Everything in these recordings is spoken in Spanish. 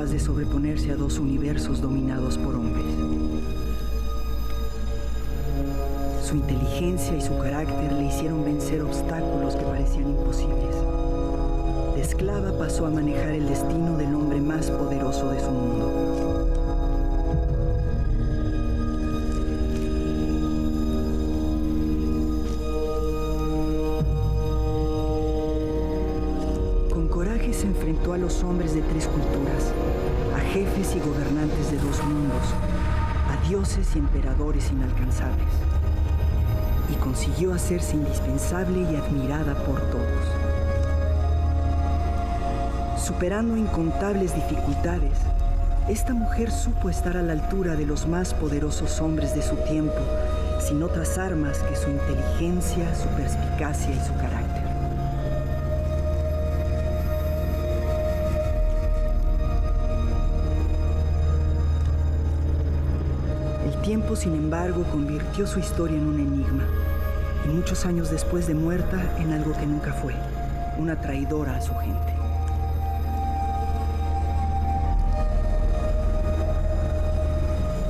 capaz de sobreponerse a dos universos dominados por hombres. Su inteligencia y su carácter le hicieron vencer obstáculos que parecían imposibles. De esclava pasó a manejar el destino del hombre más poderoso de su mundo. Con coraje se enfrentó a los hombres de tres culturas, a jefes y gobernantes de dos mundos, a dioses y emperadores inalcanzables. Y consiguió hacerse indispensable y admirada por todos. Superando incontables dificultades, esta mujer supo estar a la altura de los más poderosos hombres de su tiempo, sin otras armas que su inteligencia, su perspicacia y su carácter. El tiempo, sin embargo, convirtió su historia en un enigma, y muchos años después de muerta, en algo que nunca fue, una traidora a su gente.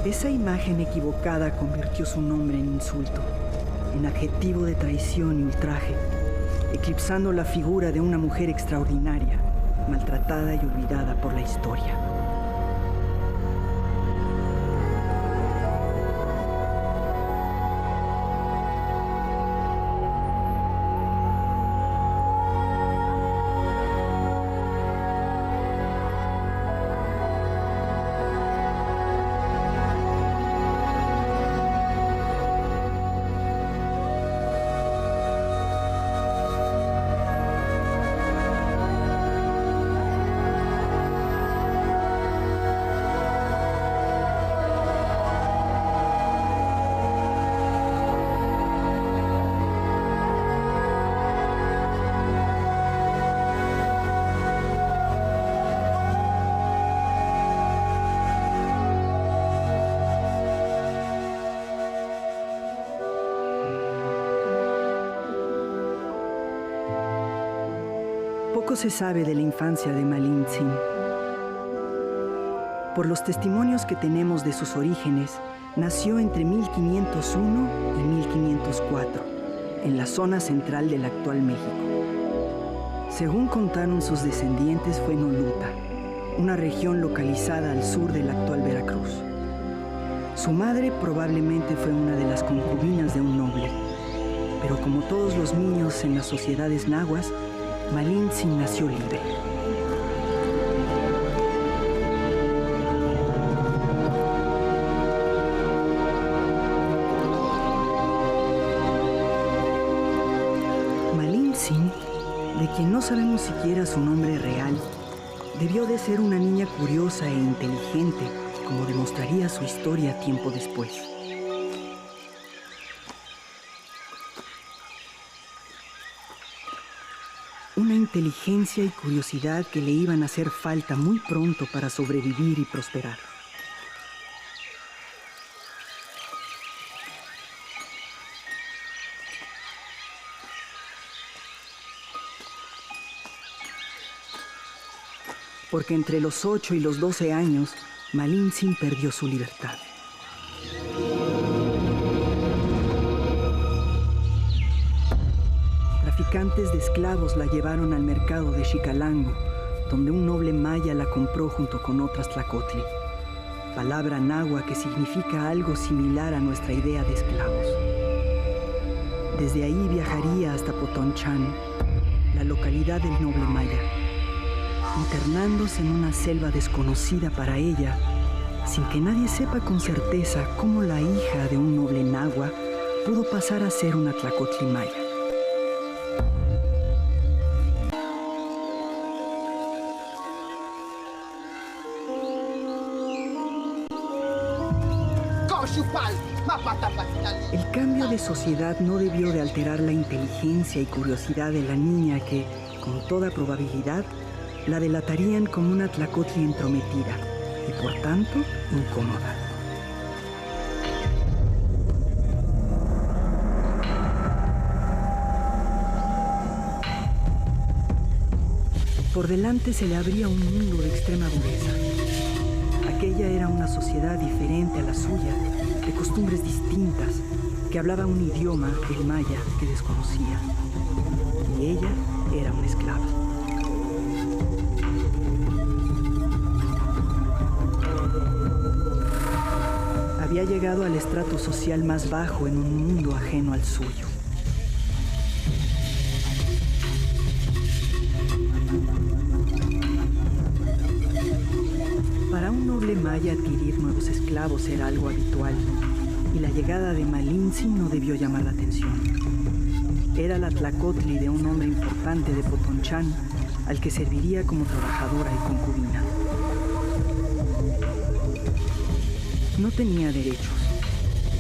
Esa imagen equivocada convirtió su nombre en insulto, en adjetivo de traición y ultraje, eclipsando la figura de una mujer extraordinaria, maltratada y olvidada por la historia. Poco se sabe de la infancia de Ma Lin-sing. Por los testimonios que tenemos de sus orígenes, nació entre 1501 y 1504, en la zona central del actual México. Según contaron sus descendientes, fue en Oluta, una región localizada al sur del actual Veracruz. Su madre probablemente fue una de las concubinas de un noble, pero como todos los niños en las sociedades nahuas, Ma Lin-sing nació libre. Ma Lin-sing, de quien no sabemos siquiera su nombre real, debió de ser una niña curiosa e inteligente, como demostraría su historia tiempo después. Una inteligencia y curiosidad que le iban a hacer falta muy pronto para sobrevivir y prosperar. Porque entre los 8 y los 12 años, Ma Lin-sing perdió su libertad. Traficantes de esclavos la llevaron al mercado de Xicalango, donde un noble maya la compró junto con otras tlacotli, palabra náhua que significa algo similar a nuestra idea de esclavos. Desde ahí viajaría hasta Potonchan, la localidad del noble maya, internándose en una selva desconocida para ella, sin que nadie sepa con certeza cómo la hija de un noble náhua pudo pasar a ser una tlacotli maya. El cambio de sociedad no debió de alterar la inteligencia y curiosidad de la niña que, con toda probabilidad, la delatarían como una tlacotli entrometida y, por tanto, incómoda. Por delante se le abría un mundo de extrema dureza. Ella era una sociedad diferente a la suya, de costumbres distintas, que hablaba un idioma, el maya, que desconocía. Y ella era una esclava. Había llegado al estrato social más bajo en un mundo ajeno al suyo. Para un noble maya adquirir nuevos esclavos era algo habitual, y la llegada de Malintzin no debió llamar la atención. Era la tlacotli de un hombre importante de Potonchán, al que serviría como trabajadora y concubina. No tenía derechos,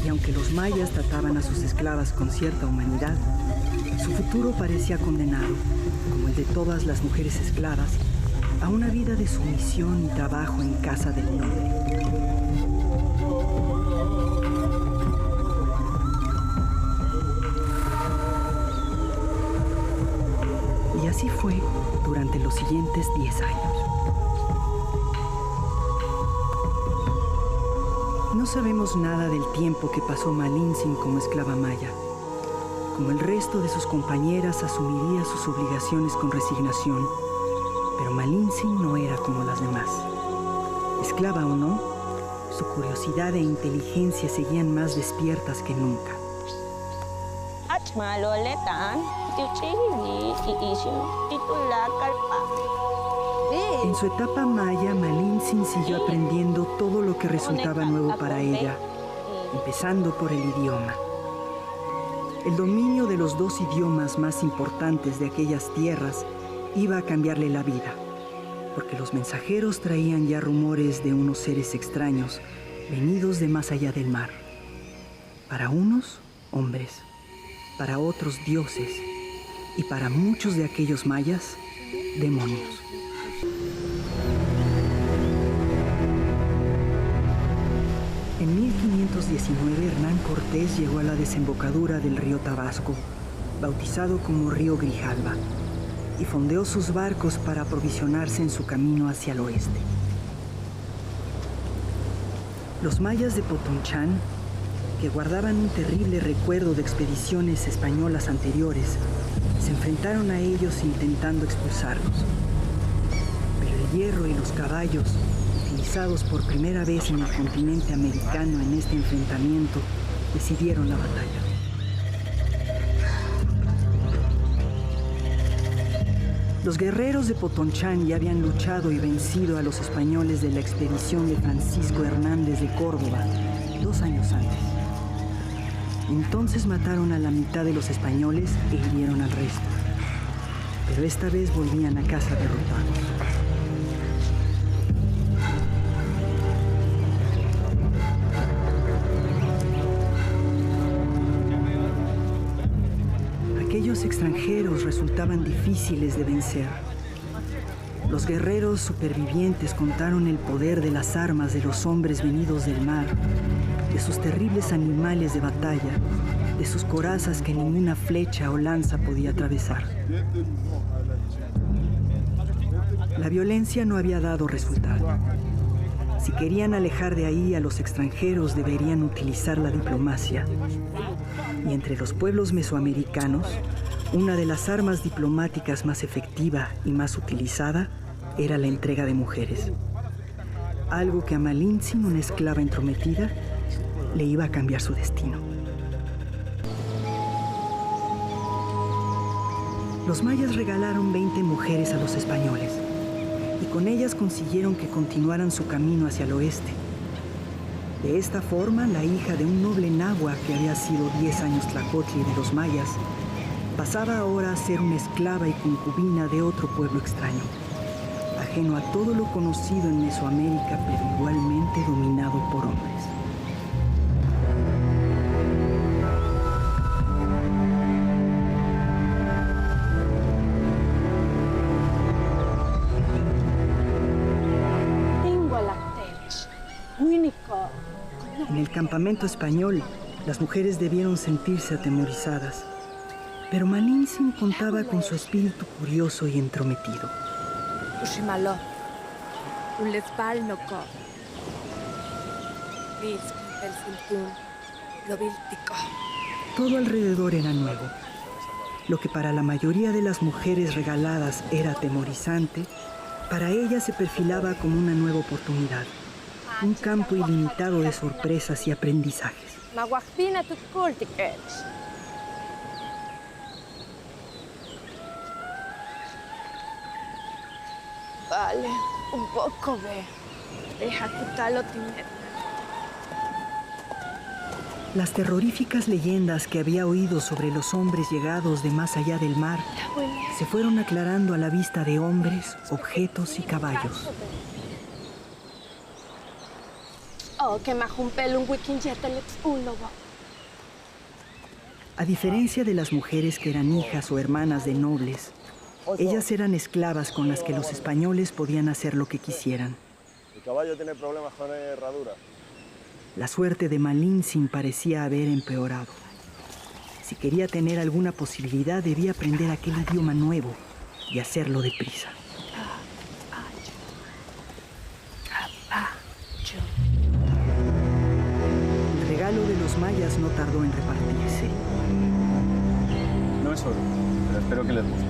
y aunque los mayas trataban a sus esclavas con cierta humanidad, su futuro parecía condenado, como el de todas las mujeres esclavas, a una vida de sumisión y trabajo en casa del noble. Y así fue durante los siguientes 10 años. No sabemos nada del tiempo que pasó Malintzin como esclava maya. Como el resto de sus compañeras, asumiría sus obligaciones con resignación, pero Malintzin no era como las demás. Esclava o no, su curiosidad e inteligencia seguían más despiertas que nunca. En su etapa maya, Malintzin siguió aprendiendo todo lo que resultaba nuevo para ella, empezando por el idioma. El dominio de los 2 idiomas más importantes de aquellas tierras iba a cambiarle la vida, porque los mensajeros traían ya rumores de unos seres extraños venidos de más allá del mar. Para unos, hombres, para otros, dioses, y para muchos de aquellos mayas, demonios. En 1519, Hernán Cortés llegó a la desembocadura del río Tabasco, bautizado como Río Grijalva, y fondeó sus barcos para aprovisionarse en su camino hacia el oeste. Los mayas de Potonchán, que guardaban un terrible recuerdo de expediciones españolas anteriores, se enfrentaron a ellos intentando expulsarlos. Pero el hierro y los caballos, utilizados por primera vez en el continente americano en este enfrentamiento, decidieron la batalla. Los guerreros de Potonchán ya habían luchado y vencido a los españoles de la expedición de Francisco Hernández de Córdoba 2 años antes. Entonces mataron a la mitad de los españoles e hirieron al resto. Pero esta vez volvían a casa derrotados. Aquellos extranjeros resultaban difíciles de vencer. Los guerreros supervivientes contaron el poder de las armas de los hombres venidos del mar, de sus terribles animales de batalla, de sus corazas que ninguna flecha o lanza podía atravesar. La violencia no había dado resultado. Si querían alejar de ahí a los extranjeros, deberían utilizar la diplomacia. Y entre los pueblos mesoamericanos, una de las armas diplomáticas más efectiva y más utilizada era la entrega de mujeres. Algo que a Malintzin, una esclava entrometida, le iba a cambiar su destino. Los mayas regalaron 20 mujeres a los españoles, y con ellas consiguieron que continuaran su camino hacia el oeste. De esta forma, la hija de un noble nahua que había sido 10 años tlacotli de los mayas, pasaba ahora a ser una esclava y concubina de otro pueblo extraño, ajeno a todo lo conocido en Mesoamérica, pero igualmente dominado por hombres. En el campamento español, las mujeres debieron sentirse atemorizadas, pero Malintzin contaba con su espíritu curioso y entrometido. Todo alrededor era nuevo. Lo que para la mayoría de las mujeres regaladas era atemorizante, para ella se perfilaba como una nueva oportunidad, un campo ilimitado de sorpresas y aprendizajes. Vale, un poco ve. Deja que tal lo tiene. Las terroríficas leyendas que había oído sobre los hombres llegados de más allá del mar se fueron aclarando a la vista de hombres, objetos y caballos. A diferencia de las mujeres que eran hijas o hermanas de nobles, ellas eran esclavas con las que los españoles podían hacer lo que quisieran. El caballo tiene problemas con herradura. La suerte de Malintzin parecía haber empeorado. Si quería tener alguna posibilidad, debía aprender aquel idioma nuevo y hacerlo deprisa. El regalo de los mayas no tardó en repartirse. No es oro, pero espero que les guste.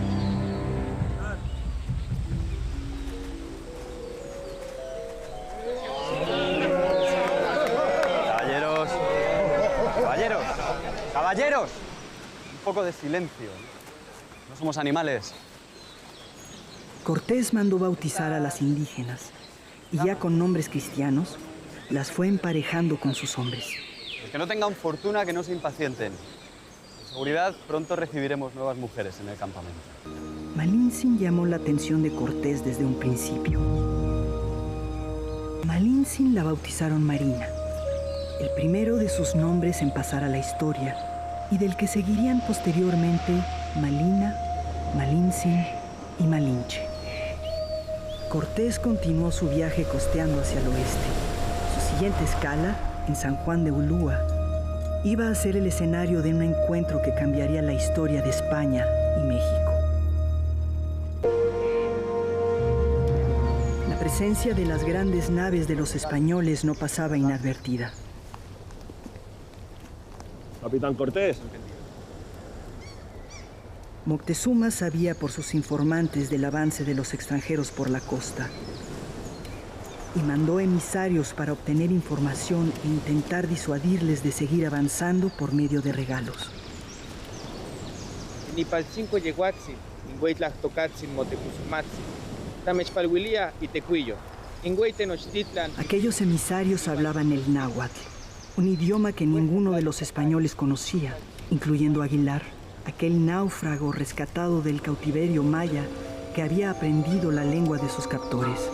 ¡Caballeros! Un poco de silencio. No somos animales. Cortés mandó bautizar a las indígenas y ya con nombres cristianos, las fue emparejando con sus hombres. Los que no tengan fortuna, que no se impacienten. Con seguridad, pronto recibiremos nuevas mujeres en el campamento. Malintzin llamó la atención de Cortés desde un principio. Malintzin la bautizaron Marina, el primero de sus nombres en pasar a la historia, y del que seguirían posteriormente Malina, Malintzin y Malinche. Cortés continuó su viaje costeando hacia el oeste. Su siguiente escala, en San Juan de Ulúa, iba a ser el escenario de un encuentro que cambiaría la historia de España y México. La presencia de las grandes naves de los españoles no pasaba inadvertida. Capitán Cortés. Moctezuma sabía por sus informantes del avance de los extranjeros por la costa y mandó emisarios para obtener información e intentar disuadirles de seguir avanzando por medio de regalos. Nipalcinco yeguatzin, ingueitlactocatzin motecuzumatzin, tamechpalhuilia y tecuillo, ingueitenochtitlan. Aquellos emisarios hablaban el náhuatl, un idioma que ninguno de los españoles conocía, incluyendo Aguilar, aquel náufrago rescatado del cautiverio maya que había aprendido la lengua de sus captores.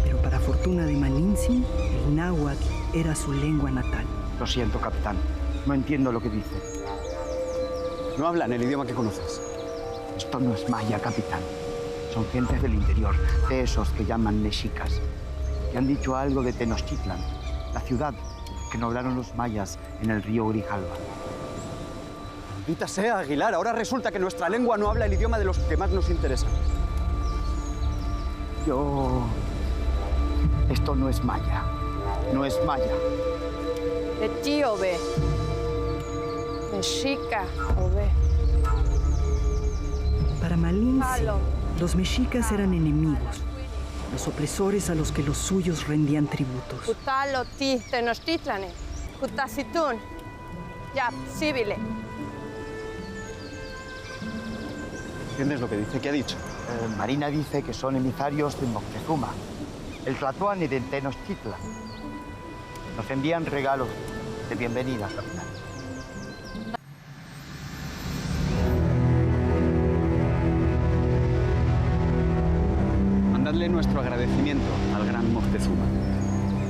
Pero para fortuna de Malintzin, el náhuatl era su lengua natal. Lo siento, capitán. No entiendo lo que dice. No hablan el idioma que conoces. Esto no es maya, capitán. Son gentes del interior, de esos que llaman mexicas, que han dicho algo de Tenochtitlan, la ciudad que nombraron los mayas en el río Grijalva. Maldita sea, Aguilar, ahora resulta que nuestra lengua no habla el idioma de los que más nos interesan. Esto no es maya. No es maya. De tío ve. Mexica o ve. Para Malintzin, los mexicas eran enemigos, los opresores a los que los suyos rendían tributos. Kutalo ti tenochtitlane. Kutasitun. Ya, civile. ¿Entiendes lo que dice? ¿Qué ha dicho? Marina dice que son emisarios de Moctezuma, el Tlatoani de Tenochtitlan. Nos envían regalos de bienvenida, capitán. Mandadle nuestro agradecimiento al gran Moctezuma.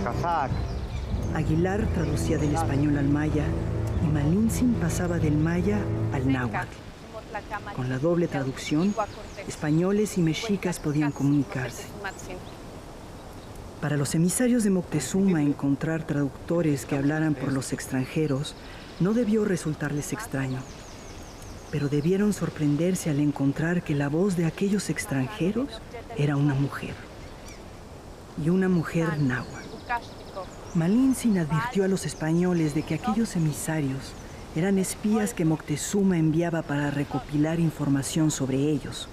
Kazak. Aguilar traducía del español al maya y Malintzin pasaba del maya al náhuatl. Con la doble traducción, españoles y mexicas podían comunicarse. Para los emisarios de Moctezuma, encontrar traductores que hablaran por los extranjeros no debió resultarles extraño, pero debieron sorprenderse al encontrar que la voz de aquellos extranjeros era una mujer, y una mujer náhuatl. Malintzin advirtió a los españoles de que aquellos emisarios eran espías que Moctezuma enviaba para recopilar información sobre ellos.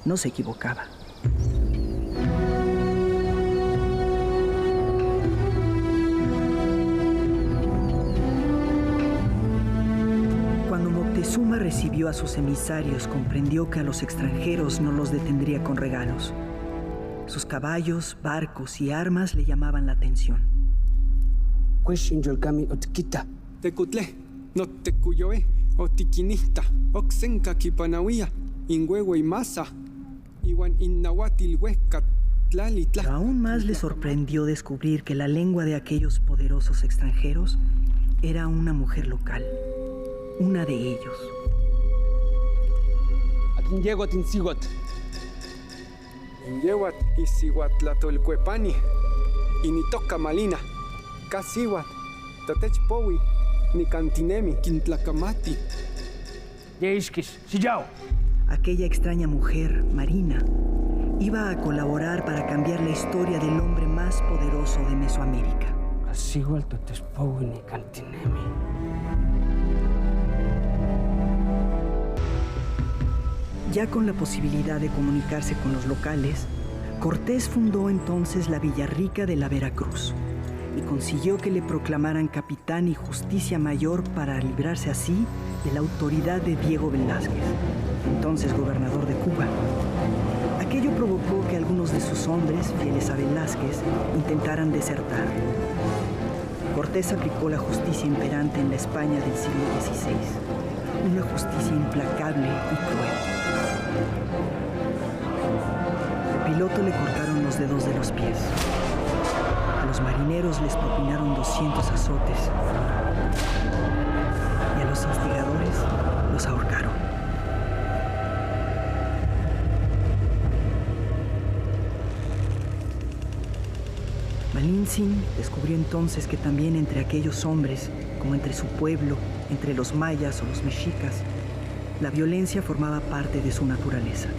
No se equivocaba. Cuando Moctezuma recibió a sus emisarios, comprendió que a los extranjeros no los detendría con regalos. Sus caballos, barcos y armas le llamaban la atención. Tecutle, no te cuyoe, otiquinista, oxenca kipanawia, ingüehue y masa, iwan innahuatil huesca, tlalitla. Pero aún más le sorprendió descubrir que la lengua de aquellos poderosos extranjeros era una mujer local, una de ellos. Aquí llego a Tinsigot. Inyehuat isihuatlatolcuepani, initoca malina, casihuat, tatechpowi, ni cantinemi, quintlacamati. Aquella extraña mujer, Marina, iba a colaborar para cambiar la historia del hombre más poderoso de Mesoamérica. Ya con la posibilidad de comunicarse con los locales, Cortés fundó entonces la Villarrica de la Veracruz y consiguió que le proclamaran capitán y justicia mayor para librarse así de la autoridad de Diego Velázquez, entonces gobernador de Cuba. Aquello provocó que algunos de sus hombres, fieles a Velázquez, intentaran desertar. Cortés aplicó la justicia imperante en la España del siglo XVI, una justicia implacable y cruel. Al piloto le cortaron los dedos de los pies. A los marineros les propinaron 200 azotes. Y a los instigadores los ahorcaron. Malintzin descubrió entonces que también entre aquellos hombres, como entre su pueblo, entre los mayas o los mexicas, la violencia formaba parte de su naturaleza.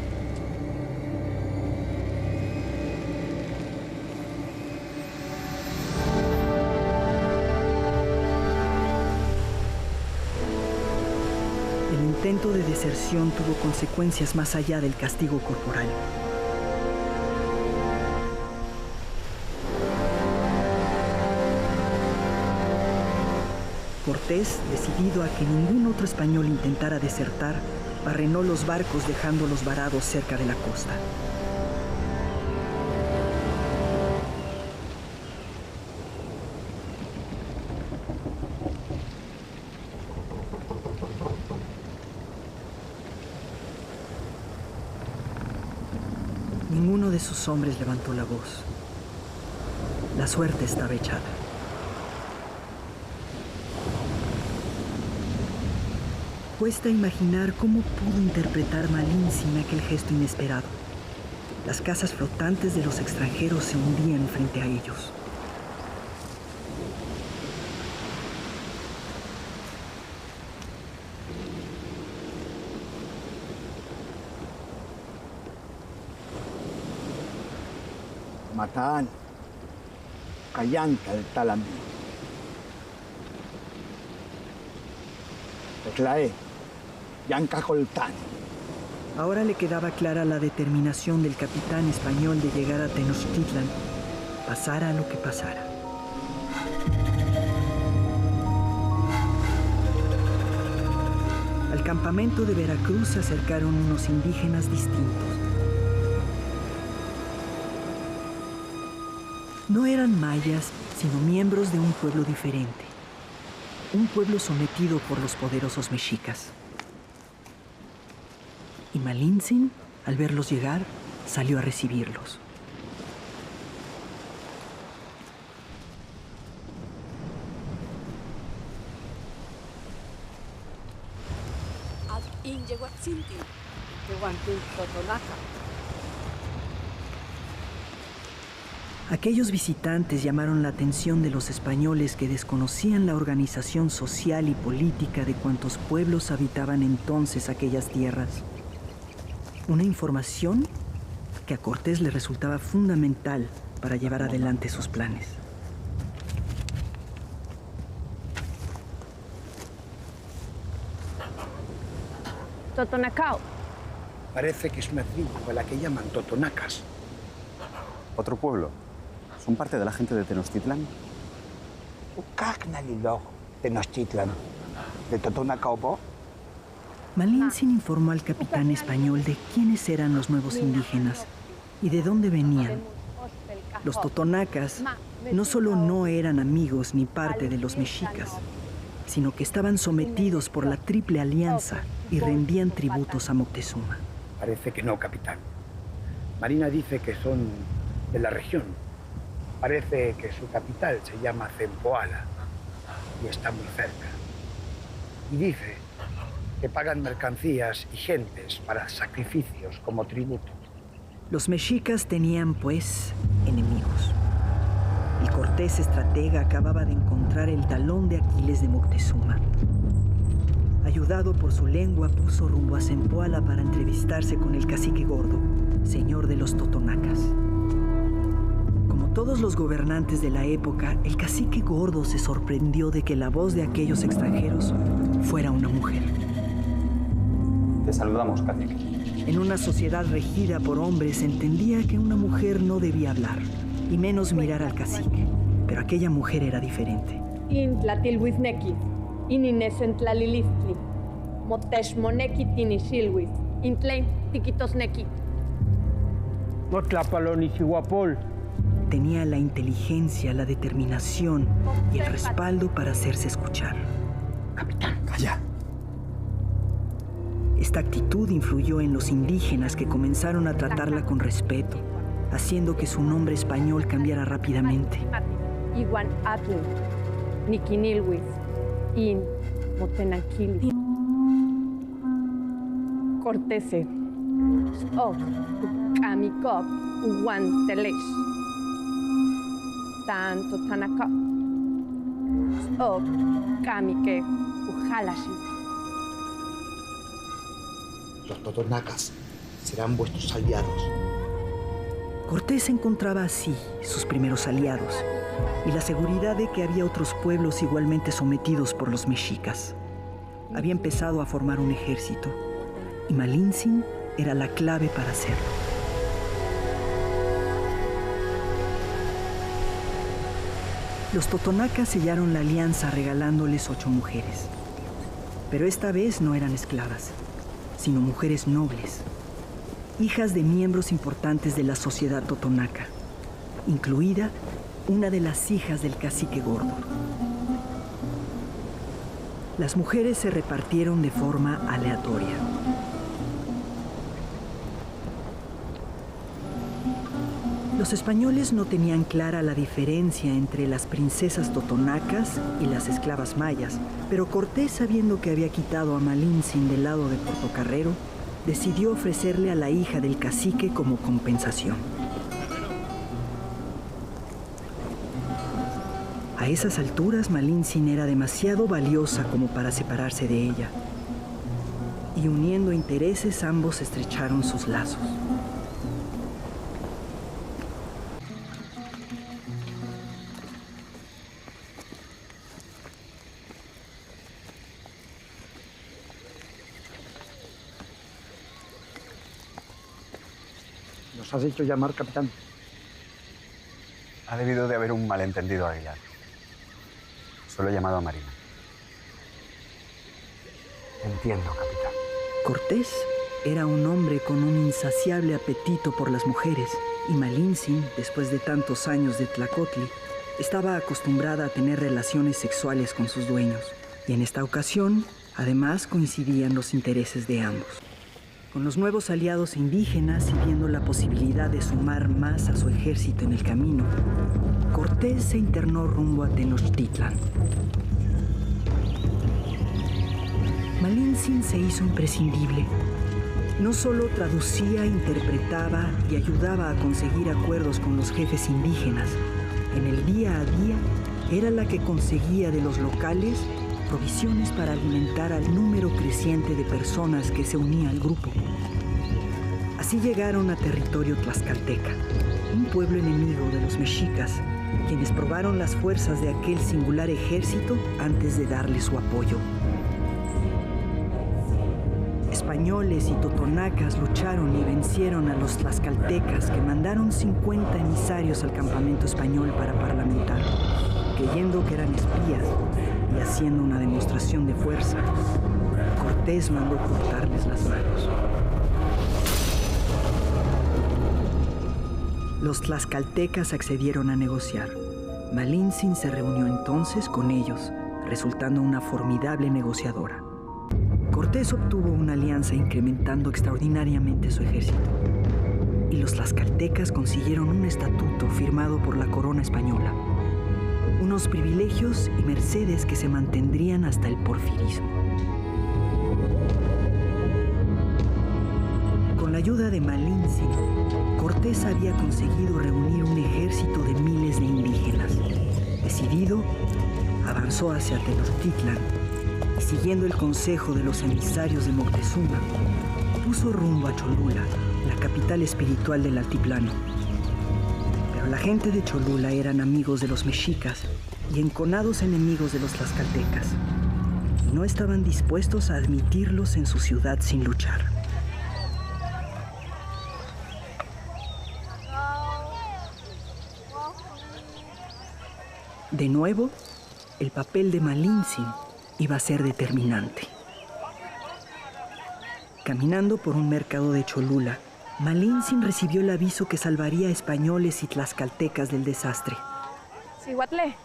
El intento de deserción tuvo consecuencias más allá del castigo corporal. Cortés, decidido a que ningún otro español intentara desertar, barrenó los barcos dejándolos varados cerca de la costa. Ninguno de sus hombres levantó la voz. La suerte estaba echada. Cuesta imaginar cómo pudo interpretar Malintzin aquel gesto inesperado. Las casas flotantes de los extranjeros se hundían frente a ellos. Mataan, Cayanca el Talamí. Teclaé, Yanca Coltán. Ahora le quedaba clara la determinación del capitán español de llegar a Tenochtitlan, pasara lo que pasara. Al campamento de Veracruz se acercaron unos indígenas distintos. No eran mayas, sino miembros de un pueblo diferente. Un pueblo sometido por los poderosos mexicas. Y Malintzin, al verlos llegar, salió a recibirlos. Aquellos visitantes llamaron la atención de los españoles que desconocían la organización social y política de cuantos pueblos habitaban entonces aquellas tierras. Una información que a Cortés le resultaba fundamental para llevar adelante sus planes. Totonacao. Parece que es una tribu a la que llaman totonacas. ¿Otro pueblo? ¿Son parte de la gente de Tenochtitlan? Ucacnalilog, Tenochtitlan, de Totonacaopo. Malintzin informó al capitán español de quiénes eran los nuevos indígenas y de dónde venían. Los totonacas no solo no eran amigos ni parte de los mexicas, sino que estaban sometidos por la Triple Alianza y rendían tributos a Moctezuma. Parece que no, capitán. Marina dice que son de la región. Parece que su capital se llama Zempoala y está muy cerca. Y dice que pagan mercancías y gentes para sacrificios como tributo. Los mexicas tenían, pues, enemigos. El cortés estratega acababa de encontrar el talón de Aquiles de Moctezuma. Ayudado por su lengua, puso rumbo a Zempoala para entrevistarse con el cacique gordo, señor de los totonacas. Como todos los gobernantes de la época, el cacique gordo se sorprendió de que la voz de aquellos extranjeros fuera una mujer. Te saludamos, cacique. En una sociedad regida por hombres, entendía que una mujer no debía hablar, y menos mirar al cacique. Pero aquella mujer era diferente. Intlatilhuizneki, ininesentlalilistli, motexmoneki tinixilhuis, intlein tiquitosneki. Motlapalonisihuapol. Tenía la inteligencia, la determinación y el respaldo para hacerse escuchar. Capitán, calla. Esta actitud influyó en los indígenas que comenzaron a tratarla con respeto, haciendo que su nombre español cambiara rápidamente. Iguan atl, niquinilhuis, in motenanquili. Cortese, o kamikop, uwan telex. Tanto tanaka, o kamike, ujalashi. Los totonacas serán vuestros aliados. Cortés encontraba así sus primeros aliados y la seguridad de que había otros pueblos igualmente sometidos por los mexicas. Había empezado a formar un ejército y Malintzin era la clave para hacerlo. Los totonacas sellaron la alianza regalándoles 8 mujeres. Pero esta vez no eran esclavas, sino mujeres nobles, hijas de miembros importantes de la sociedad totonaca, incluida una de las hijas del cacique gordo. Las mujeres se repartieron de forma aleatoria. Los españoles no tenían clara la diferencia entre las princesas totonacas y las esclavas mayas, pero Cortés, sabiendo que había quitado a Malintzin del lado de Portocarrero, decidió ofrecerle a la hija del cacique como compensación. A esas alturas, Malintzin era demasiado valiosa como para separarse de ella, y uniendo intereses ambos estrecharon sus lazos. ¿Nos has hecho llamar, capitán? Ha debido de haber un malentendido, Aguilar. Solo he llamado a Marina. Entiendo, capitán. Cortés era un hombre con un insaciable apetito por las mujeres, y Malintzin, después de tantos años de Tlacotli, estaba acostumbrada a tener relaciones sexuales con sus dueños, y en esta ocasión, además, coincidían los intereses de ambos. Con los nuevos aliados indígenas y viendo la posibilidad de sumar más a su ejército en el camino, Cortés se internó rumbo a Tenochtitlan. Malintzin se hizo imprescindible. No solo traducía, interpretaba y ayudaba a conseguir acuerdos con los jefes indígenas. En el día a día, era la que conseguía de los locales provisiones para alimentar al número creciente de personas que se unía al grupo. Así llegaron a territorio tlaxcalteca, un pueblo enemigo de los mexicas, quienes probaron las fuerzas de aquel singular ejército antes de darle su apoyo. españoles y totonacas lucharon y vencieron a los tlaxcaltecas, que mandaron 50 emisarios al campamento español para parlamentar, creyendo que eran espías y haciendo una demostración de fuerza, Cortés mandó cortarles las manos. Los tlaxcaltecas accedieron a negociar. Malintzin se reunió entonces con ellos, resultando una formidable negociadora. Cortés obtuvo una alianza incrementando extraordinariamente su ejército. Y los tlaxcaltecas consiguieron un estatuto firmado por la corona española. Unos privilegios y mercedes que se mantendrían hasta el porfirismo. Con la ayuda de Malintzin, Cortés había conseguido reunir un ejército de miles de indígenas. Decidido, avanzó hacia Tenochtitlan y, siguiendo el consejo de los emisarios de Moctezuma, puso rumbo a Cholula, la capital espiritual del altiplano. Pero la gente de Cholula eran amigos de los mexicas y enconados enemigos de los tlaxcaltecas, y no estaban dispuestos a admitirlos en su ciudad sin luchar. De nuevo, el papel de Malintzin iba a ser determinante. Caminando por un mercado de Cholula, Malintzin recibió el aviso que salvaría a españoles y tlaxcaltecas del desastre. Sihuatle.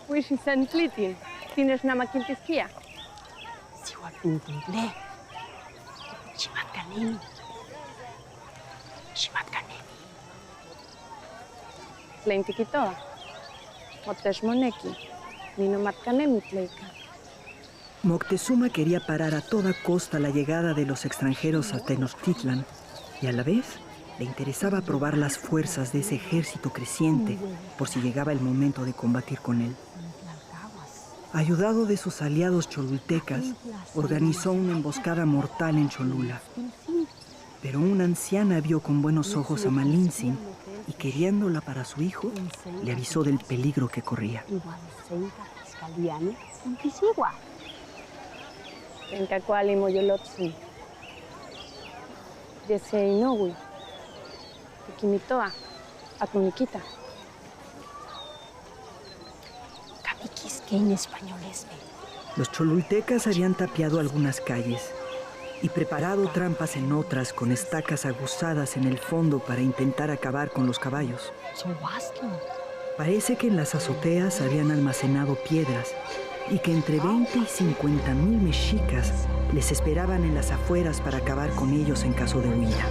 Huixicentlitin. ¿Tienes una maquintisquía? Sihuatluntuntle. Ximatcanemi. Ximatcanemi. Tlaintiquitoa. Motexmoneki. Nino matcanemi tleika. Moctezuma quería parar a toda costa la llegada de los extranjeros a Tenochtitlan y a la vez le interesaba probar las fuerzas de ese ejército creciente por si llegaba el momento de combatir con él. Ayudado de sus aliados cholultecas, organizó una emboscada mortal en Cholula. Pero una anciana vio con buenos ojos a Malintzin y, queriéndola para su hijo, le avisó del peligro que corría. Tencacuali moyolotzi. Yese inogui. Tikimitoa. Atuniquita. Cabiquis que en español es. Los cholultecas habían tapiado algunas calles y preparado trampas en otras con estacas aguzadas en el fondo para intentar acabar con los caballos. Parece que en las azoteas habían almacenado piedras y que entre 20 y 50,000 mexicas les esperaban en las afueras para acabar con ellos en caso de huida.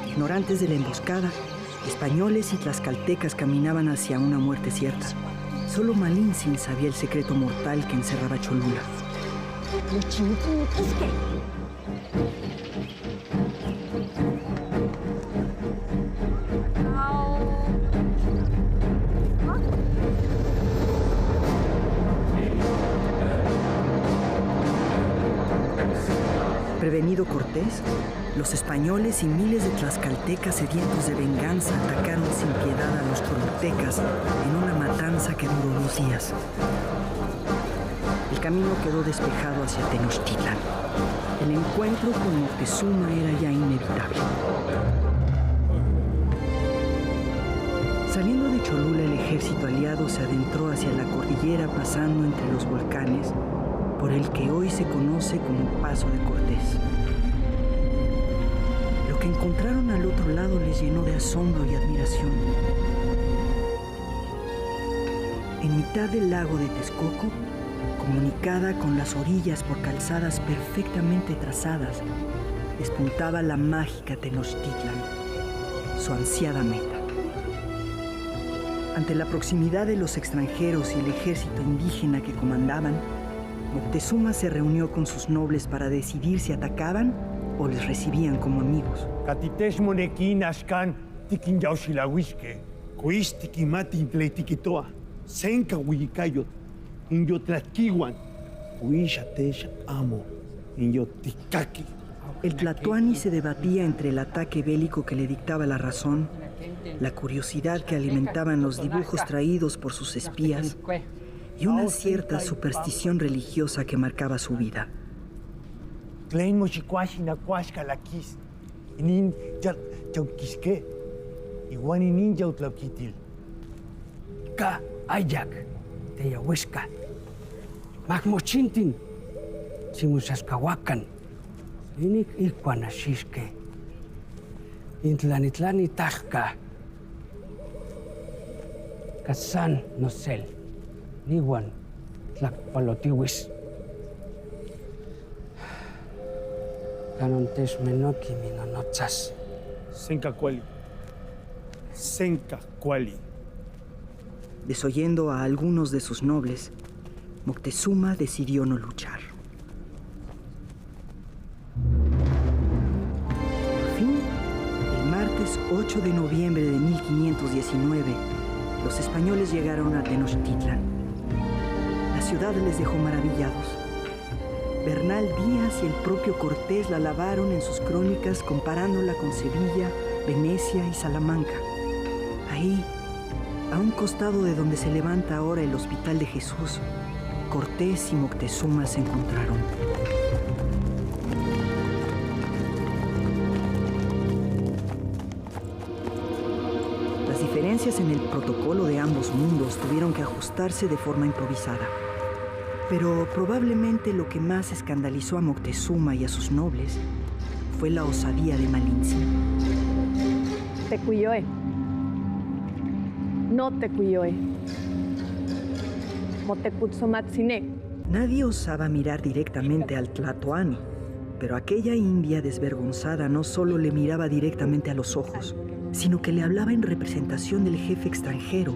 Ignorantes de la emboscada, españoles y tlaxcaltecas caminaban hacia una muerte cierta. Solo Malintzin sabía el secreto mortal que encerraba Cholula. Prevenido Cortés, los españoles y miles de tlaxcaltecas sedientos de venganza atacaron sin piedad a los cholultecas en una matanza que duró 2 días. El camino quedó despejado hacia Tenochtitlan. El encuentro con Moctezuma era ya inevitable. Saliendo de Cholula, el ejército aliado se adentró hacia la cordillera pasando entre los volcanes, por el que hoy se conoce como Paso de Cortés. Lo que encontraron al otro lado les llenó de asombro y admiración. En mitad del lago de Texcoco, comunicada con las orillas por calzadas perfectamente trazadas, despuntaba la mágica Tenochtitlan, su ansiada meta. Ante la proximidad de los extranjeros y el ejército indígena que comandaban, Moctezuma se reunió con sus nobles para decidir si atacaban o les recibían como amigos. Catitesh monequín ashkan tikin yauxilahuisque, cois tikimati tleitiquitoa, senca huicayot, in yo tlatquiwan, huichatesh amo, in yo ticaki, El tlatoani se debatía entre el ataque bélico que le dictaba la razón, la curiosidad que alimentaban los dibujos traídos por sus espías y una cierta superstición religiosa que marcaba su vida. Ka ayak, teyahuesca. Magmochintin, chimusascahuacan. Inik ikuanashisque. Intlanitlani tajka. Kasan nosel. Niwan tlakpalotiwis. Canontes menoki minonotzas. Senka Kuali. Senka Kuali. Desoyendo a algunos de sus nobles, Moctezuma decidió no luchar. Por fin, el martes 8 de noviembre de 1519, los españoles llegaron a Tenochtitlan. La ciudad les dejó maravillados. Bernal Díaz y el propio Cortés la alabaron en sus crónicas comparándola con Sevilla, Venecia y Salamanca. Ahí, a un costado de donde se levanta ahora el Hospital de Jesús, Cortés y Moctezuma se encontraron. Las diferencias en el protocolo de ambos mundos tuvieron que ajustarse de forma improvisada. Pero probablemente lo que más escandalizó a Moctezuma y a sus nobles fue la osadía de Malintzin. Tecuyoe. No Tecuyoe. Motecutzomatzine. Nadie osaba mirar directamente al tlatoani, pero aquella india desvergonzada no solo le miraba directamente a los ojos, sino que le hablaba en representación del jefe extranjero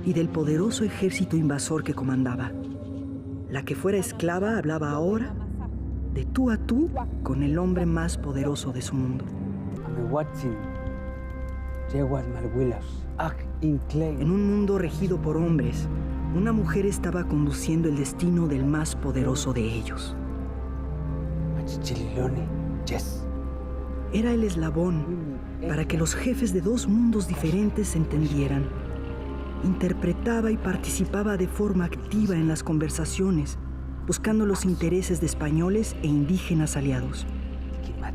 y del poderoso ejército invasor que comandaba. La que fuera esclava hablaba ahora, de tú a tú, con el hombre más poderoso de su mundo. En un mundo regido por hombres, una mujer estaba conduciendo el destino del más poderoso de ellos. Era el eslabón para que los jefes de dos mundos diferentes se entendieran. Interpretaba y participaba de forma activa en las conversaciones, buscando los intereses de españoles e indígenas aliados.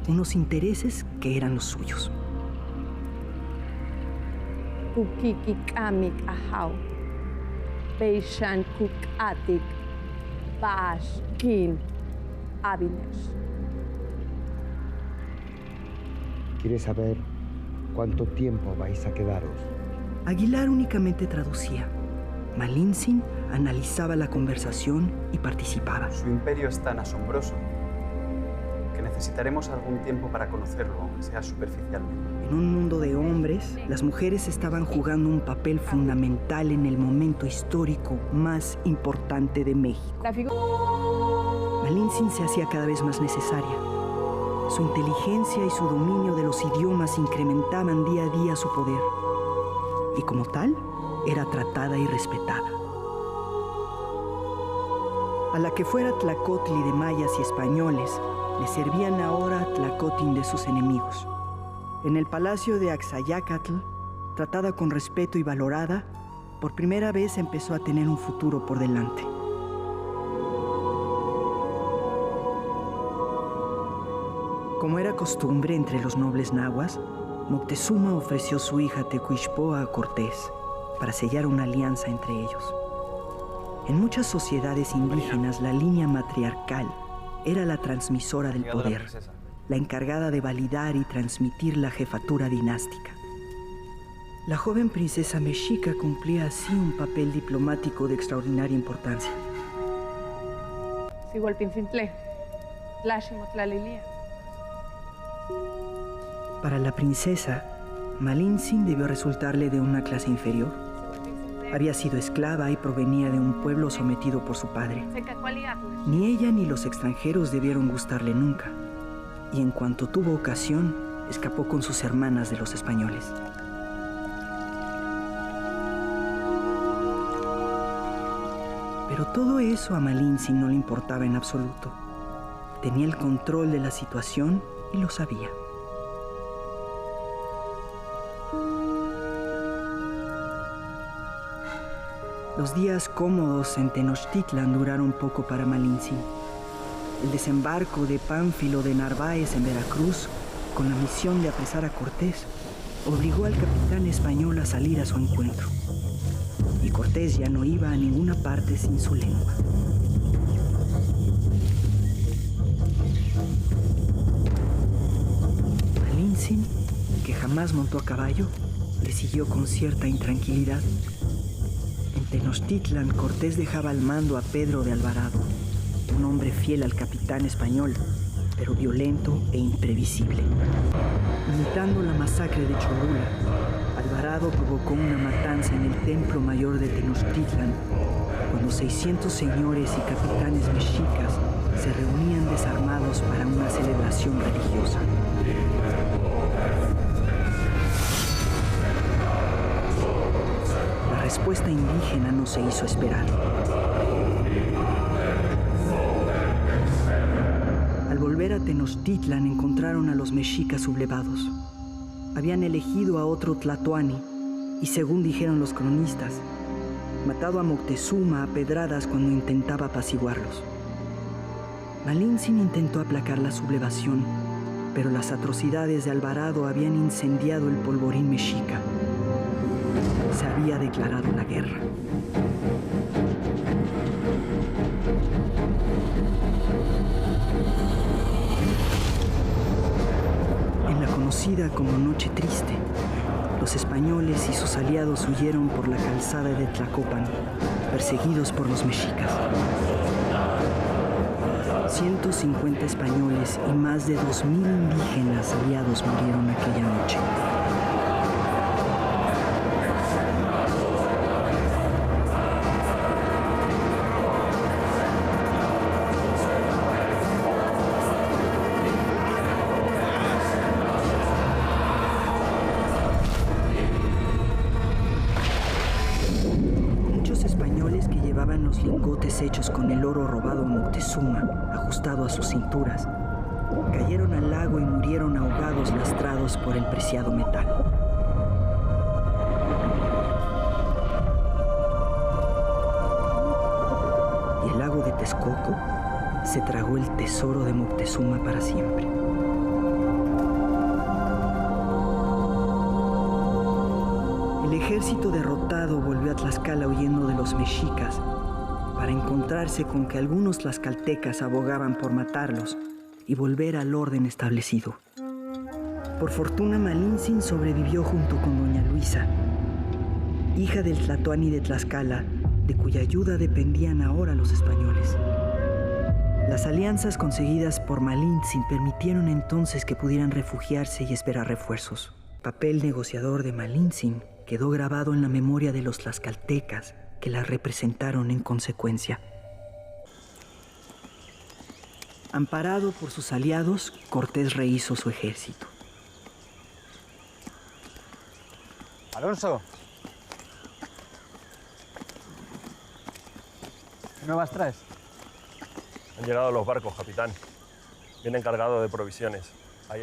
Unos intereses que eran los suyos. Kukikikamik ahau. Beishan kukatik. Bashkin. Áviles. ¿Quieres saber cuánto tiempo vais a quedaros? Aguilar únicamente traducía. Malintzin analizaba la conversación y participaba. Su imperio es tan asombroso que necesitaremos algún tiempo para conocerlo, aunque sea superficialmente. En un mundo de hombres, las mujeres estaban jugando un papel fundamental en el momento histórico más importante de México. Malintzin se hacía cada vez más necesaria. Su inteligencia y su dominio de los idiomas incrementaban día a día su poder. Y como tal, era tratada y respetada. A la que fuera tlacotli de mayas y españoles, le servían ahora tlacotin de sus enemigos. En el palacio de Axayacatl, tratada con respeto y valorada, por primera vez empezó a tener un futuro por delante. Como era costumbre entre los nobles nahuas, Moctezuma ofreció su hija Tecuixpoa a Cortés para sellar una alianza entre ellos. En muchas sociedades indígenas, la línea matriarcal era la transmisora del poder, la encargada de validar y transmitir la jefatura dinástica. La joven princesa mexica cumplía así un papel diplomático de extraordinaria importancia. Sigualpincintle. Tlashimotlalilian. Para la princesa, Malintzin debió resultarle de una clase inferior. Había sido esclava y provenía de un pueblo sometido por su padre. Ni ella ni los extranjeros debieron gustarle nunca. Y en cuanto tuvo ocasión, escapó con sus hermanas de los españoles. Pero todo eso a Malintzin no le importaba en absoluto. Tenía el control de la situación y lo sabía. Los días cómodos en Tenochtitlan duraron poco para Malintzin. El desembarco de Pánfilo de Narváez en Veracruz, con la misión de apresar a Cortés, obligó al capitán español a salir a su encuentro. Y Cortés ya no iba a ninguna parte sin su lengua. Malintzin, que jamás montó a caballo, le siguió con cierta intranquilidad. En Tenochtitlan, Cortés dejaba al mando a Pedro de Alvarado, un hombre fiel al capitán español, pero violento e imprevisible. Imitando la masacre de Cholula, Alvarado provocó una matanza en el templo mayor de Tenochtitlan, cuando 600 señores y capitanes mexicas se reunían desarmados para una celebración religiosa. La respuesta indígena no se hizo esperar. Al volver a Tenochtitlan encontraron a los mexicas sublevados. Habían elegido a otro tlatoani y, según dijeron los cronistas, matado a Moctezuma a pedradas cuando intentaba apaciguarlos. Malintzin intentó aplacar la sublevación, pero las atrocidades de Alvarado habían incendiado el polvorín mexica. Se había declarado la guerra. En la conocida como Noche Triste, los españoles y sus aliados huyeron por la calzada de Tlacopan, perseguidos por los mexicas. 150 españoles y más de 2,000 indígenas aliados murieron aquella noche. Los lingotes hechos con el oro robado a Moctezuma, ajustado a sus cinturas, cayeron al lago y murieron ahogados, lastrados por el preciado metal. Y el lago de Texcoco se tragó el tesoro de Moctezuma para siempre. El ejército derrotado volvió a Tlaxcala huyendo de los mexicas, para encontrarse con que algunos tlaxcaltecas abogaban por matarlos y volver al orden establecido. Por fortuna, Malintzin sobrevivió junto con doña Luisa, hija del tlatoani de Tlaxcala, de cuya ayuda dependían ahora los españoles. Las alianzas conseguidas por Malintzin permitieron entonces que pudieran refugiarse y esperar refuerzos. El papel negociador de Malintzin quedó grabado en la memoria de los tlaxcaltecas, que la representaron en consecuencia. Amparado por sus aliados, Cortés rehizo su ejército. Alonso. ¿Qué nuevas traes? Han llegado los barcos, capitán. Vienen cargados de provisiones.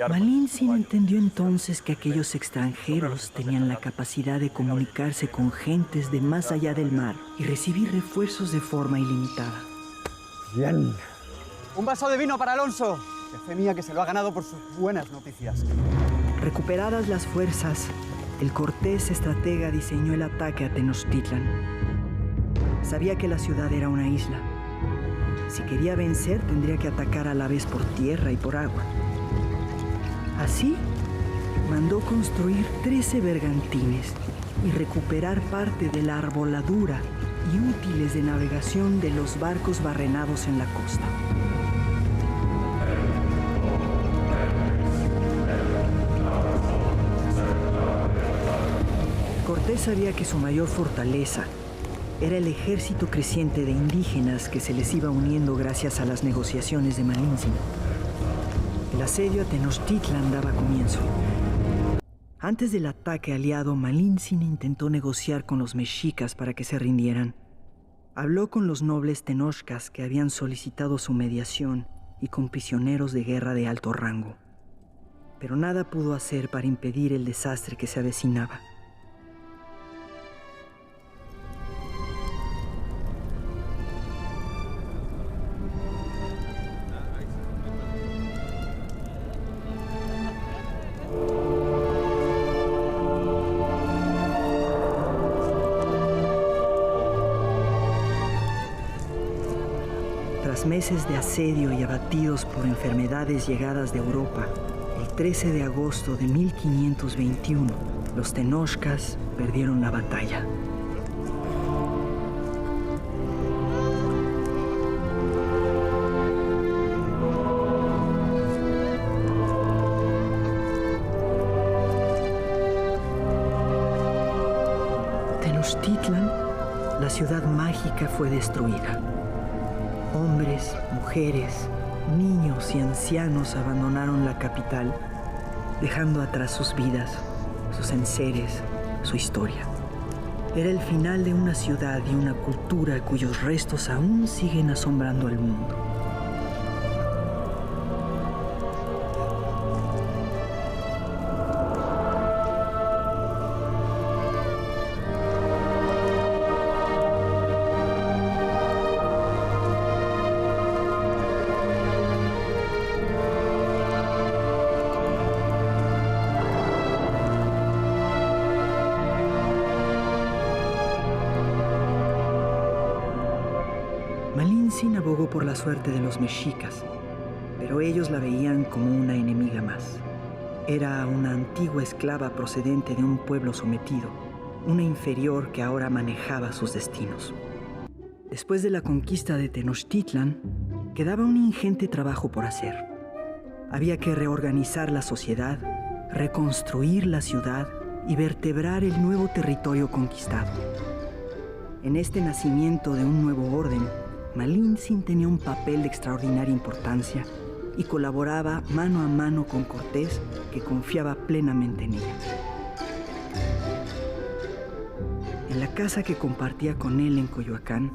Malintzin entendió entonces que aquellos extranjeros tenían la capacidad de comunicarse con gentes de más allá del mar y recibir refuerzos de forma ilimitada. Bien. Un vaso de vino para Alonso. Que fe mía que se lo ha ganado por sus buenas noticias. Recuperadas las fuerzas, el cortés estratega diseñó el ataque a Tenochtitlan. Sabía que la ciudad era una isla. Si quería vencer, tendría que atacar a la vez por tierra y por agua. Así, mandó construir 13 bergantines y recuperar parte de la arboladura y útiles de navegación de los barcos barrenados en la costa. Cortés sabía que su mayor fortaleza era el ejército creciente de indígenas que se les iba uniendo gracias a las negociaciones de Malintzin. El asedio a Tenochtitlan daba comienzo. Antes del ataque aliado, Malintzin intentó negociar con los mexicas para que se rindieran. Habló con los nobles tenochcas que habían solicitado su mediación y con prisioneros de guerra de alto rango. pero nada pudo hacer para impedir el desastre que se avecinaba. Tras meses de asedio y abatidos por enfermedades llegadas de Europa, el 13 de agosto de 1521, los Tenochcas perdieron la batalla. Tenochtitlan, la ciudad mágica, fue destruida. Hombres, mujeres, niños y ancianos abandonaron la capital, dejando atrás sus vidas, sus enseres, su historia. Era el final de una ciudad y una cultura cuyos restos aún siguen asombrando al mundo. Malintzin abogó por la suerte de los mexicas, pero ellos la veían como una enemiga más. Era una antigua esclava procedente de un pueblo sometido, una inferior que ahora manejaba sus destinos. Después de la conquista de Tenochtitlan, quedaba un ingente trabajo por hacer. Había que reorganizar la sociedad, reconstruir la ciudad y vertebrar el nuevo territorio conquistado. En este nacimiento de un nuevo orden, Malintzin tenía un papel de extraordinaria importancia y colaboraba mano a mano con Cortés, que confiaba plenamente en ella. En la casa que compartía con él en Coyoacán,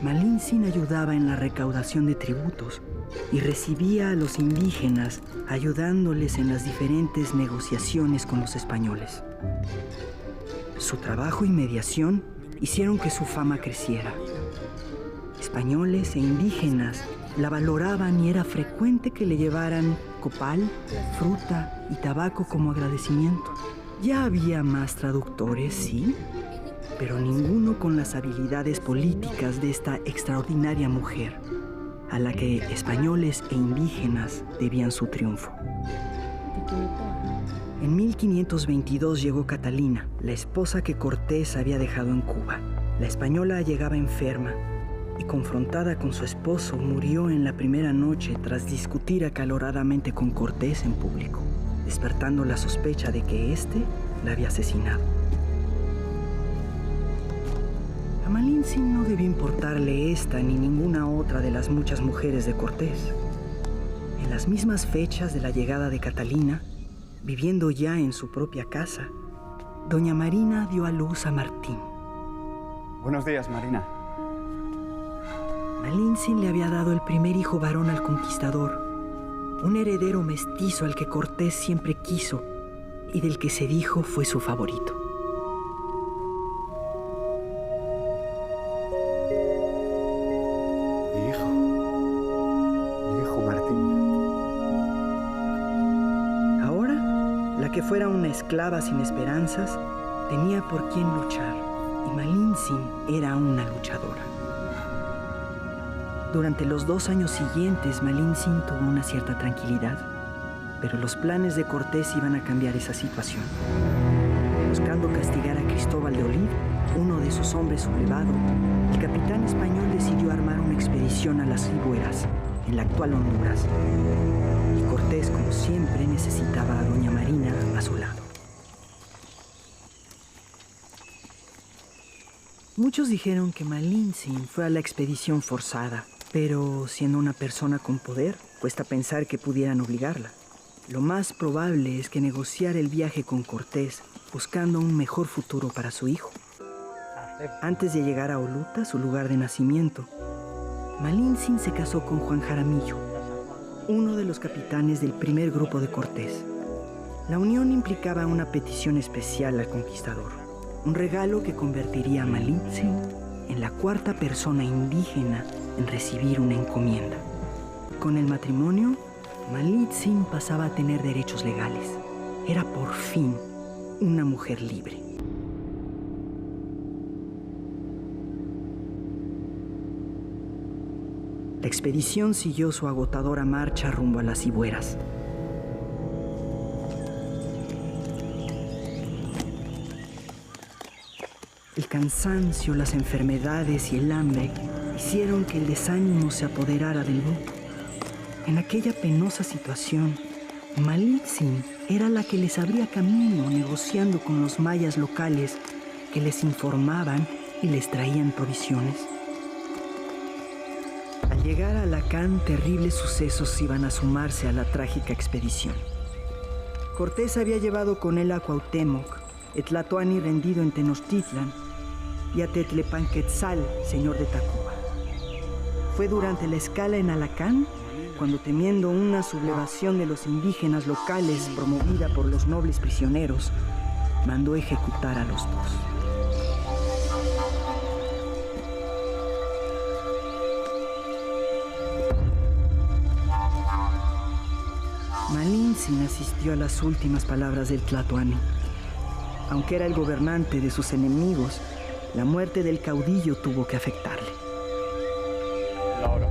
Malintzin ayudaba en la recaudación de tributos y recibía a los indígenas, ayudándoles en las diferentes negociaciones con los españoles. Su trabajo y mediación hicieron que su fama creciera. Españoles e indígenas la valoraban y era frecuente que le llevaran copal, fruta y tabaco como agradecimiento. Ya había más traductores, sí, pero ninguno con las habilidades políticas de esta extraordinaria mujer, a la que españoles e indígenas debían su triunfo. En 1522 llegó Catalina, la esposa que Cortés había dejado en Cuba. La española llegaba enferma y, confrontada con su esposo, murió en la primera noche tras discutir acaloradamente con Cortés en público, despertando la sospecha de que éste la había asesinado. A Malintzin no debió importarle esta ni ninguna otra de las muchas mujeres de Cortés. En las mismas fechas de la llegada de Catalina, viviendo ya en su propia casa, doña Marina dio a luz a Martín. Buenos días, Marina. Malintzin le había dado el primer hijo varón al conquistador, un heredero mestizo al que Cortés siempre quiso y del que se dijo fue su favorito. Mi hijo Martín. Ahora, la que fuera una esclava sin esperanzas, tenía por quién luchar, y Malintzin era una luchadora. Durante los 2 años siguientes, Malintzin tuvo una cierta tranquilidad, pero los planes de Cortés iban a cambiar esa situación. Buscando castigar a Cristóbal de Olid, uno de sus hombres sublevado, el capitán español decidió armar una expedición a las Ribueras, en la actual Honduras. Y Cortés, como siempre, necesitaba a doña Marina a su lado. Muchos dijeron que Malintzin fue a la expedición forzada, pero siendo una persona con poder, cuesta pensar que pudieran obligarla. Lo más probable es que negociara el viaje con Cortés, buscando un mejor futuro para su hijo. Antes de llegar a Oluta, su lugar de nacimiento, Malintzin se casó con Juan Jaramillo, uno de los capitanes del primer grupo de Cortés. La unión implicaba una petición especial al conquistador, un regalo que convertiría a Malitzin en la cuarta persona indígena en recibir una encomienda. Con el matrimonio, Malitzin pasaba a tener derechos legales. Era por fin una mujer libre. La expedición siguió su agotadora marcha rumbo a las Cibueras. El cansancio, las enfermedades y el hambre hicieron que el desánimo se apoderara del grupo. En aquella penosa situación, Malitzin era la que les abría camino negociando con los mayas locales que les informaban y les traían provisiones. Al llegar a Alacán, terribles sucesos iban a sumarse a la trágica expedición. Cortés había llevado con él a Cuauhtémoc, Tlatoani rendido en Tenochtitlan, y a Tetlepanquetzal, señor de Tacuba. Fue durante la escala en Alacán cuando, temiendo una sublevación de los indígenas locales promovida por los nobles prisioneros, mandó ejecutar a los dos. Malitzin asistió a las últimas palabras del Tlatoani. Aunque era el gobernante de sus enemigos, la muerte del caudillo tuvo que afectarle. La hora.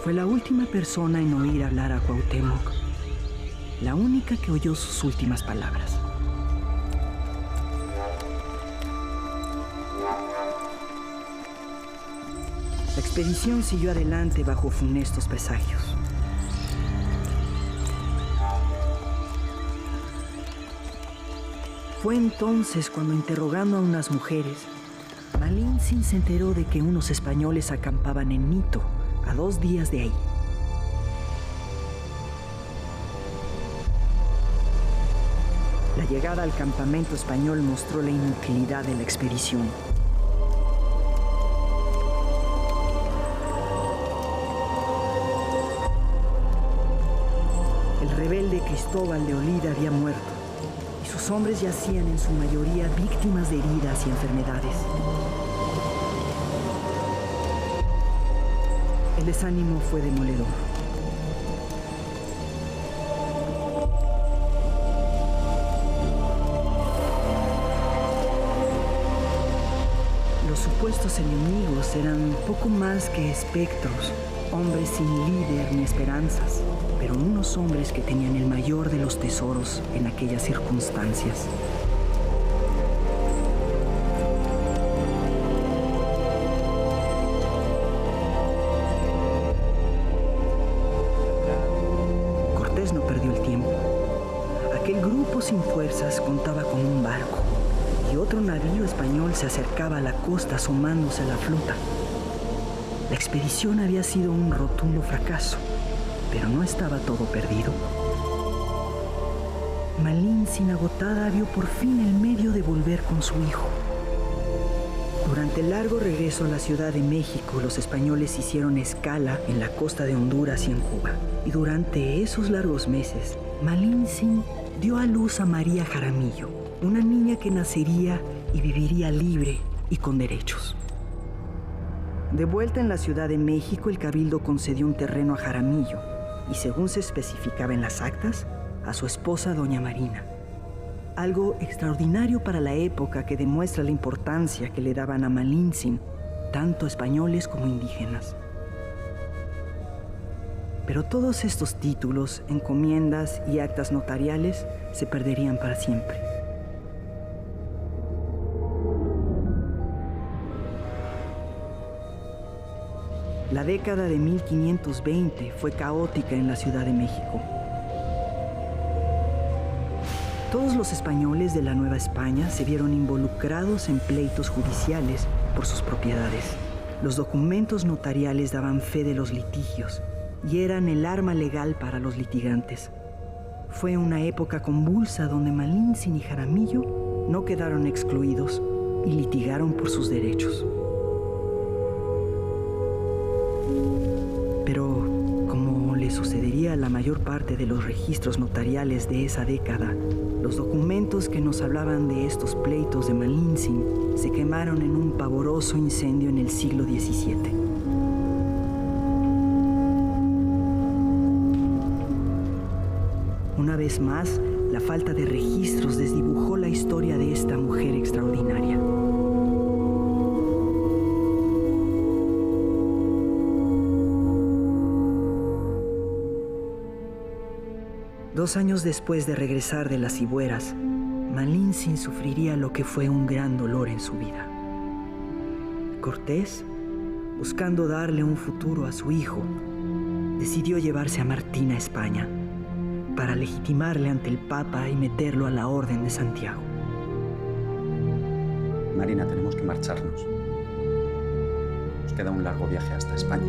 Fue la última persona en oír hablar a Cuauhtémoc, la única que oyó sus últimas palabras. La expedición siguió adelante bajo funestos presagios. Fue entonces cuando, interrogando a unas mujeres, Malitzin se enteró de que unos españoles acampaban en Nito, a 2 días de ahí. La llegada al campamento español mostró la inutilidad de la expedición. El rebelde Cristóbal de Olida había muerto y sus hombres yacían en su mayoría víctimas de heridas y enfermedades. El desánimo fue demoledor. Los supuestos enemigos eran poco más que espectros, hombres sin líder ni esperanzas, pero unos hombres que tenían el mayor de los tesoros en aquellas circunstancias. Cortés no perdió el tiempo. Aquel grupo sin fuerzas contaba con un barco y otro navío español se acercaba a la costa sumándose a la flota. La expedición había sido un rotundo fracaso, pero no estaba todo perdido. Malitzin, agotada, vio por fin el medio de volver con su hijo. Durante el largo regreso a la Ciudad de México, los españoles hicieron escala en la costa de Honduras y en Cuba. Y durante esos largos meses, Malitzin dio a luz a María Jaramillo, una niña que nacería y viviría libre y con derechos. De vuelta en la Ciudad de México, el Cabildo concedió un terreno a Jaramillo y, según se especificaba en las actas, a su esposa doña Marina. Algo extraordinario para la época que demuestra la importancia que le daban a Malitzin, tanto españoles como indígenas. Pero todos estos títulos, encomiendas y actas notariales se perderían para siempre. La década de 1520 fue caótica en la Ciudad de México. Todos los españoles de la Nueva España se vieron involucrados en pleitos judiciales por sus propiedades. Los documentos notariales daban fe de los litigios y eran el arma legal para los litigantes. Fue una época convulsa donde Malitzin y Jaramillo no quedaron excluidos, y litigaron por sus derechos. Pero, como le sucedería a la mayor parte de los registros notariales de esa década, los documentos que nos hablaban de estos pleitos de Malintzin se quemaron en un pavoroso incendio en el siglo XVII. Una vez más, la falta de registros desdibujó la historia de esta mujer extraordinaria. Dos años después de regresar de las Cibueras, Malintzin sufriría lo que fue un gran dolor en su vida. Cortés, buscando darle un futuro a su hijo, decidió llevarse a Martín a España para legitimarle ante el Papa y meterlo a la Orden de Santiago. Marina, tenemos que marcharnos. Nos queda un largo viaje hasta España.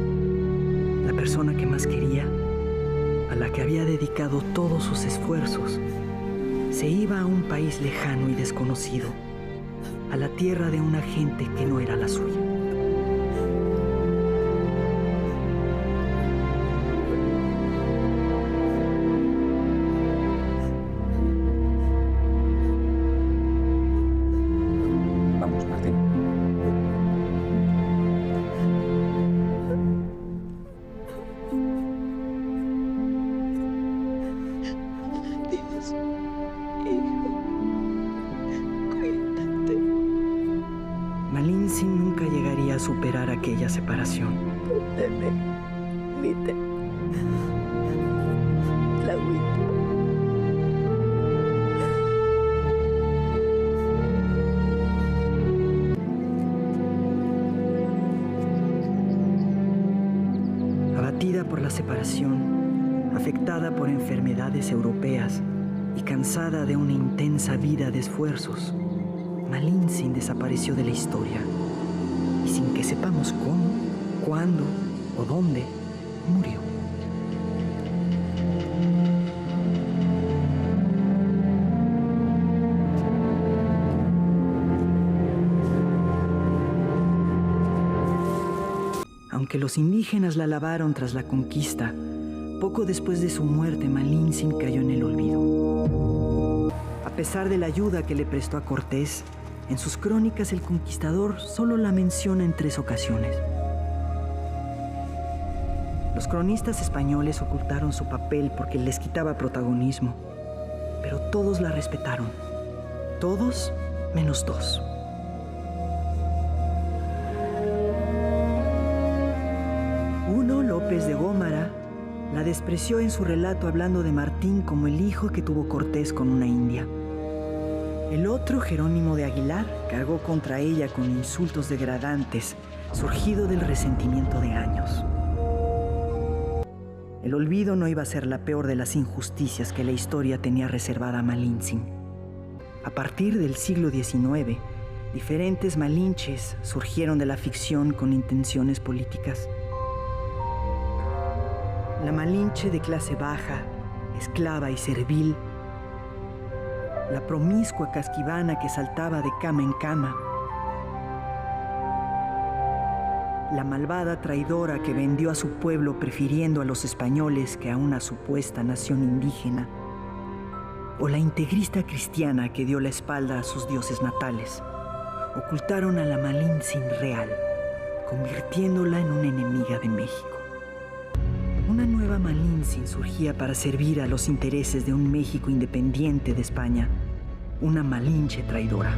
La persona que más quería, a la que había dedicado todos sus esfuerzos, se iba a un país lejano y desconocido, a la tierra de una gente que no era la suya. Vamos, Martín. Malintzin nunca llegaría a superar aquella separación. Abatida por la separación, afectada por enfermedades europeas y cansada de una intensa vida de esfuerzos, Malintzin desapareció de la historia, y sin que sepamos cómo, cuándo o dónde, murió. Aunque los indígenas la lavaron tras la conquista, poco después de su muerte Malintzin cayó en el olvido. A pesar de la ayuda que le prestó a Cortés, en sus crónicas el conquistador solo la menciona en 3 ocasiones. Los cronistas españoles ocultaron su papel porque les quitaba protagonismo, pero todos la respetaron. Todos menos 2. Uno, López de Gómara, la despreció en su relato hablando de Martín como el hijo que tuvo Cortés con una india. El otro, Jerónimo de Aguilar, cargó contra ella con insultos degradantes, surgido del resentimiento de años. El olvido no iba a ser la peor de las injusticias que la historia tenía reservada a Malintzin. A partir del siglo XIX, diferentes malinches surgieron de la ficción con intenciones políticas. La malinche de clase baja, esclava y servil, la promiscua casquivana que saltaba de cama en cama, la malvada traidora que vendió a su pueblo prefiriendo a los españoles que a una supuesta nación indígena, o la integrista cristiana que dio la espalda a sus dioses natales, ocultaron a la Malintzin real, convirtiéndola en una enemiga de México. Una nueva Malintzin surgía para servir a los intereses de un México independiente de España, una malinche traidora.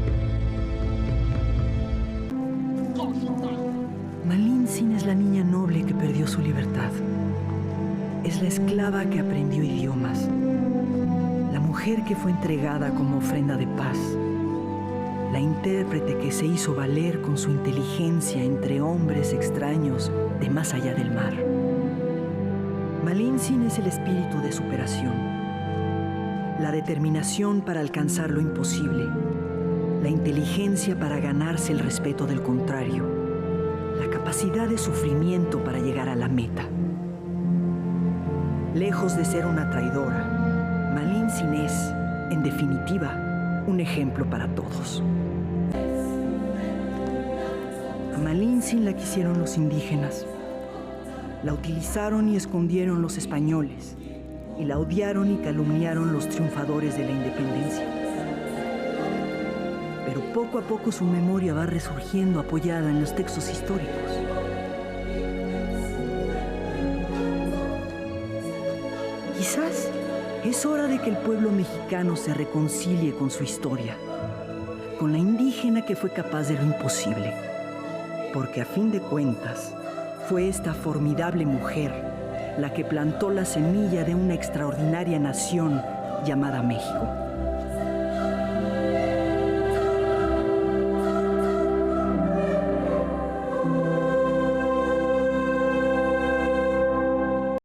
Malintzin es la niña noble que perdió su libertad. Es la esclava que aprendió idiomas. La mujer que fue entregada como ofrenda de paz. La intérprete que se hizo valer con su inteligencia entre hombres extraños de más allá del mar. Malintzin es el espíritu de superación, la determinación para alcanzar lo imposible, la inteligencia para ganarse el respeto del contrario, la capacidad de sufrimiento para llegar a la meta. Lejos de ser una traidora, Malintzin es, en definitiva, un ejemplo para todos. A Malintzin la quisieron los indígenas. La utilizaron y escondieron los españoles. Y la odiaron y calumniaron los triunfadores de la independencia. Pero poco a poco su memoria va resurgiendo apoyada en los textos históricos. Quizás es hora de que el pueblo mexicano se reconcilie con su historia, con la indígena que fue capaz de lo imposible, porque a fin de cuentas fue esta formidable mujer la que plantó la semilla de una extraordinaria nación llamada México.